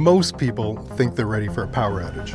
Most people think they're ready for a power outage.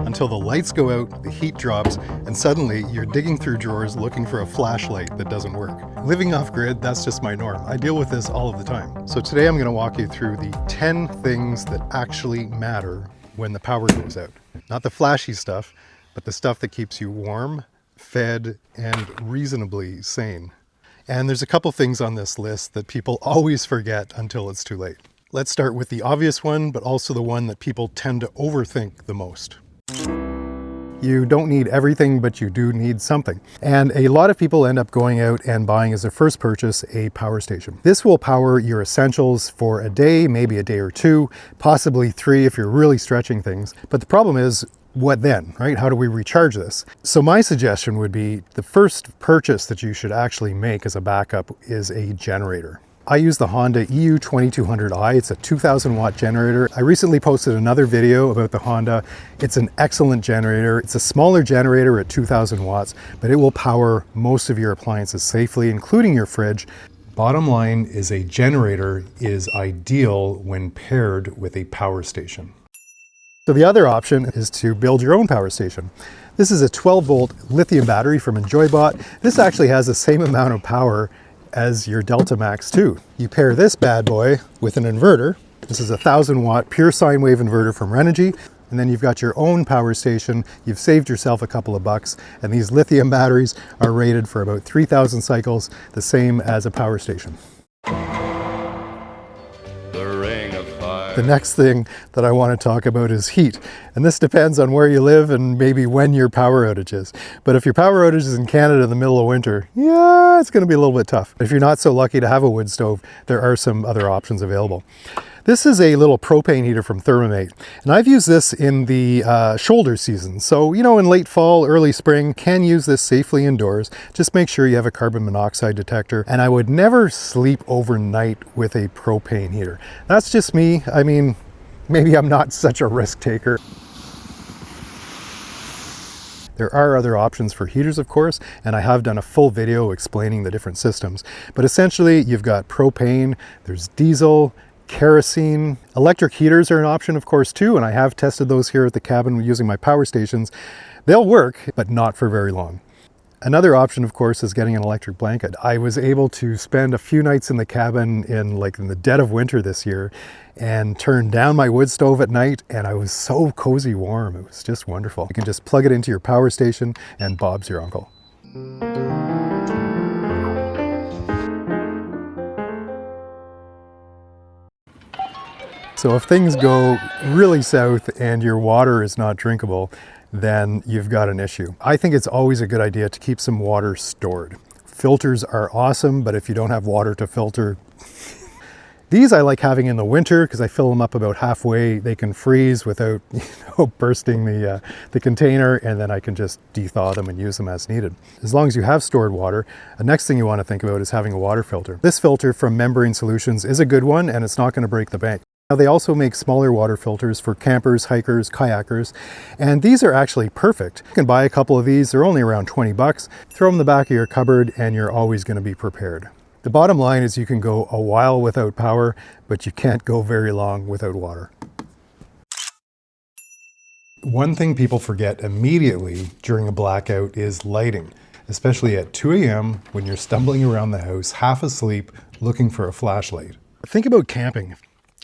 Until the lights go out, the heat drops, and suddenly you're digging through drawers looking for a flashlight that doesn't work. Living off grid, that's just my norm. I deal with this all of the time. So today I'm going to walk you through the 10 things that actually matter when the power goes out. Not the flashy stuff, but the stuff that keeps you warm, fed, and reasonably sane. And there's a couple things on this list that people always forget until it's too late. Let's start with the obvious one, but also the one that people tend to overthink the most. You don't need everything, but you do need something. And a lot of people end up going out and buying as their first purchase a power station. This will power your essentials for a day, maybe a day or two, possibly 3 if you're really stretching things. But the problem is, what then, right? How do we recharge this? So my suggestion would be the first purchase that you should actually make as a backup is a generator. I use the Honda EU2200i. It's a 2000 watt generator. I recently posted another video about the Honda. It's an excellent generator. It's a smaller generator at 2000 watts, but it will power most of your appliances safely, including your fridge. Bottom line is a generator is ideal when paired with a power station. So the other option is to build your own power station. This is a 12 volt lithium battery from EnjoyBot. This actually has the same amount of power as your Delta Max 2. You pair this bad boy with an inverter. This is a 1000 watt pure sine wave inverter from Renogy. And then you've got your own power station. You've saved yourself a couple of bucks. And these lithium batteries are rated for about 3000 cycles, the same as a power station. The next thing that I want to talk about is heat. And this depends on where you live and maybe when your power outage is. But if your power outage is in Canada in the middle of winter, yeah, it's going to be a little bit tough. If you're not so lucky to have a wood stove, there are some other options available. This is a little propane heater from Thermomate, and I've used this in the shoulder season. So, you know, in late fall, early spring, can use this safely indoors. Just make sure you have a carbon monoxide detector, and I would never sleep overnight with a propane heater. That's just me. I mean, maybe I'm not such a risk taker. There are other options for heaters, of course, and I have done a full video explaining the different systems. But essentially, you've got propane, there's diesel, kerosene. Electric heaters are an option, of course, too, and I have tested those here at the cabin using my power stations. They'll work, but not for very long. Another option, of course, is getting an electric blanket. I was able to spend a few nights in the cabin in the dead of winter this year and turn down my wood stove at night, and I was so cozy warm. It was just wonderful. You can just plug it into your power station and Bob's your uncle. So if things go really south and your water is not drinkable, then you've got an issue. I think it's always a good idea to keep some water stored. Filters are awesome, but if you don't have water to filter, these I like having in the winter because I fill them up about halfway. They can freeze without, bursting the container, and then I can just de-thaw them and use them as needed. As long as you have stored water, the next thing you want to think about is having a water filter. This filter from Membrane Solutions is a good one, and it's not going to break the bank. Now, they also make smaller water filters for campers, hikers, kayakers, and these are actually perfect. You can buy a couple of these. They're only around 20 bucks. Throw them in the back of your cupboard and you're always going to be prepared. The bottom line is you can go a while without power, but you can't go very long without water. One thing people forget immediately during a blackout is lighting, especially at 2 a.m. when you're stumbling around the house half asleep looking for a flashlight. Think about camping.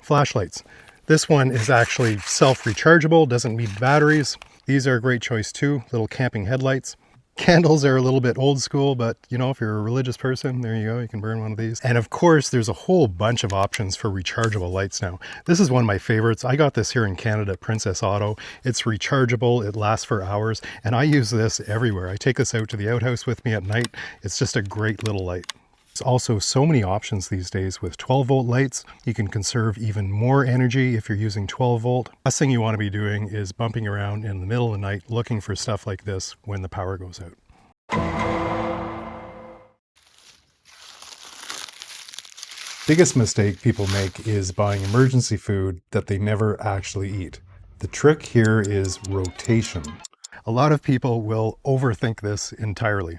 Flashlights. This one is actually self-rechargeable, doesn't need batteries. These are a great choice too, little camping headlights. Candles are a little bit old school, but if you're a religious person, there you go, you can burn one of these. And of course, there's a whole bunch of options for rechargeable lights now. This is one of my favorites. I got this here in Canada at Princess Auto. It's rechargeable, it lasts for hours, and I use this everywhere. I take this out to the outhouse with me at night. It's just a great little light. There's also so many options these days with 12 volt lights. You can conserve even more energy if you're using 12 volt. Last thing you want to be doing is bumping around in the middle of the night looking for stuff like this when the power goes out. Biggest mistake people make is buying emergency food that they never actually eat. The trick here is rotation. A lot of people will overthink this entirely.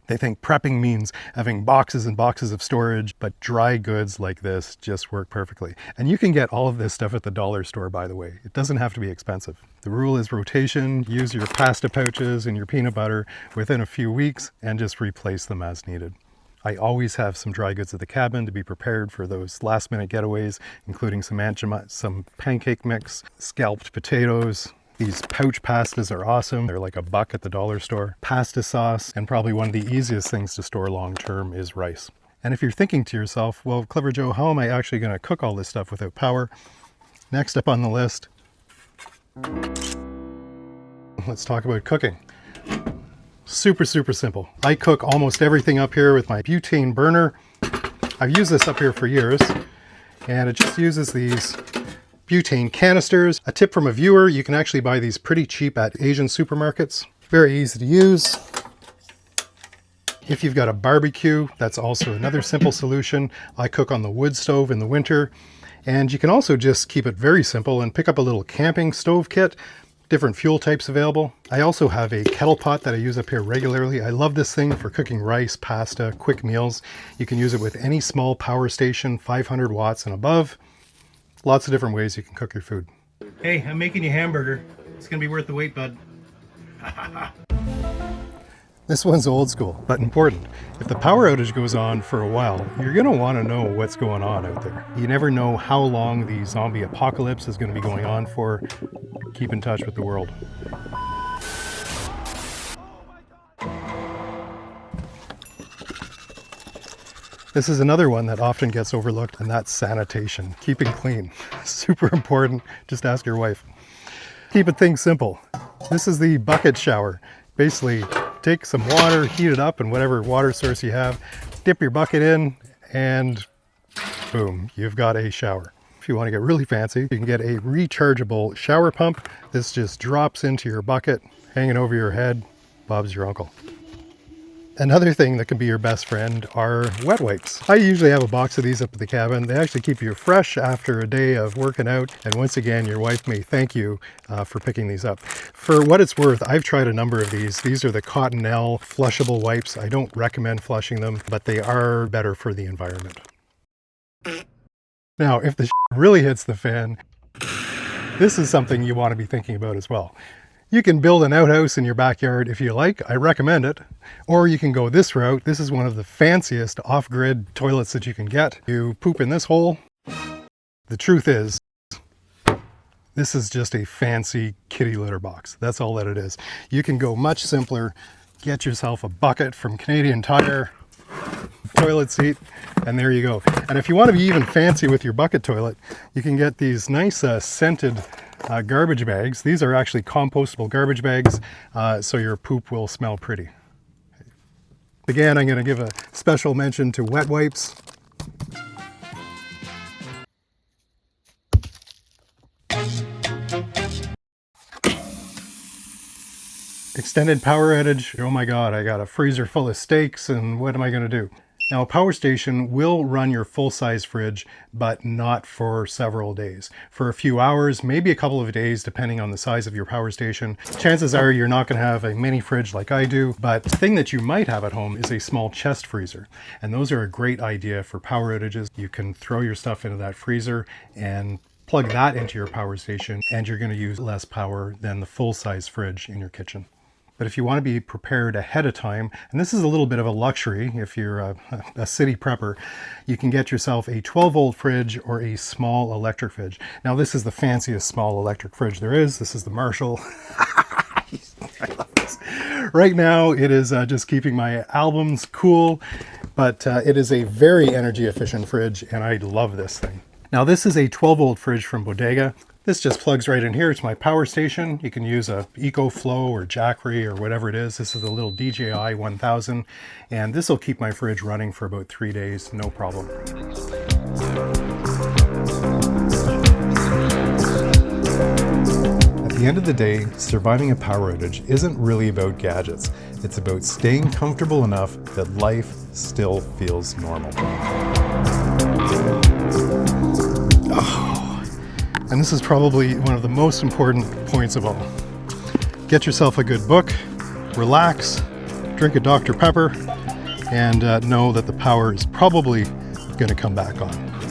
They think prepping means having boxes and boxes of storage, but dry goods like this just work perfectly. And you can get all of this stuff at the dollar store, by the way. It doesn't have to be expensive. The rule is rotation. Use your pasta pouches and your peanut butter within a few weeks and just replace them as needed. I always have some dry goods at the cabin to be prepared for those last minute getaways, including some pancake mix, scalped potatoes. These pouch pastas are awesome. They're like $1 at the dollar store. Pasta sauce, and probably one of the easiest things to store long term is rice. And if you're thinking to yourself, well, Clever Joe, how am I actually going to cook all this stuff without power? Next up on the list, let's talk about cooking. Super, super simple. I cook almost everything up here with my butane burner. I've used this up here for years, and it just uses these butane canisters. A tip from a viewer, you can actually buy these pretty cheap at Asian supermarkets. Very easy to use. If you've got a barbecue, that's also another simple solution. I cook on the wood stove in the winter, and you can also just keep it very simple and pick up a little camping stove kit. Different fuel types available. I also have a kettle pot that I use up here regularly. I love this thing for cooking rice, pasta, quick meals. You can use it with any small power station, 500 watts and above. Lots of different ways you can cook your food. Hey, I'm making you hamburger. It's gonna be worth the wait, bud. This one's old school, but important. If the power outage goes on for a while, you're gonna wanna know what's going on out there. You never know how long the zombie apocalypse is gonna be going on for. Keep in touch with the world. This is another one that often gets overlooked, and that's sanitation. Keeping clean. Super important. Just ask your wife. Keeping things simple. This is the bucket shower. Basically, take some water, heat it up, and whatever water source you have, dip your bucket in, and boom, you've got a shower. If you want to get really fancy, you can get a rechargeable shower pump. This just drops into your bucket, hanging over your head. Bob's your uncle. Another thing that can be your best friend are wet wipes. I usually have a box of these up at the cabin. They actually keep you fresh after a day of working out. And once again, your wife may thank you for picking these up. For what it's worth, I've tried a number of these. These are the Cottonelle flushable wipes. I don't recommend flushing them, but they are better for the environment. Now, if the really hits the fan, this is something you want to be thinking about as well. You can build an outhouse in your backyard if you like. I recommend it. Or you can go this route. This is one of the fanciest off-grid toilets that you can get. You poop in this hole. The truth is, this is just a fancy kitty litter box. That's all that it is. You can go much simpler. Get yourself a bucket from Canadian Tire, toilet seat, and there you go. And if you want to be even fancy with your bucket toilet, you can get these nice scented garbage bags. These are actually compostable garbage bags, so your poop will smell pretty. Again, I'm going to give a special mention to wet wipes. Extended power outage. Oh my God, I got a freezer full of steaks, and what am I going to do? Now, a power station will run your full-size fridge, but not for several days. For a few hours, maybe a couple of days, depending on the size of your power station. Chances are you're not going to have a mini fridge like I do, but the thing that you might have at home is a small chest freezer. And those are a great idea for power outages. You can throw your stuff into that freezer and plug that into your power station, and you're going to use less power than the full-size fridge in your kitchen. But if you want to be prepared ahead of time, and this is a little bit of a luxury if you're a city prepper, you can get yourself a 12-volt fridge or a small electric fridge. Now, this is the fanciest small electric fridge there is. This is the Marshall. I love this. Right now, it is just keeping my albums cool, but it is a very energy efficient fridge, and I love this thing. Now, this is a 12-volt fridge from Bodega. This just plugs right in here. It's my power station. You can use a EcoFlow or Jackery or whatever it is. This is a little DJI 1000, and this will keep my fridge running for about 3 days, no problem. At the end of the day, surviving a power outage isn't really about gadgets. It's about staying comfortable enough that life still feels normal. And this is probably one of the most important points of all. Get yourself a good book, relax, drink a Dr. Pepper, and know that the power is probably going to come back on.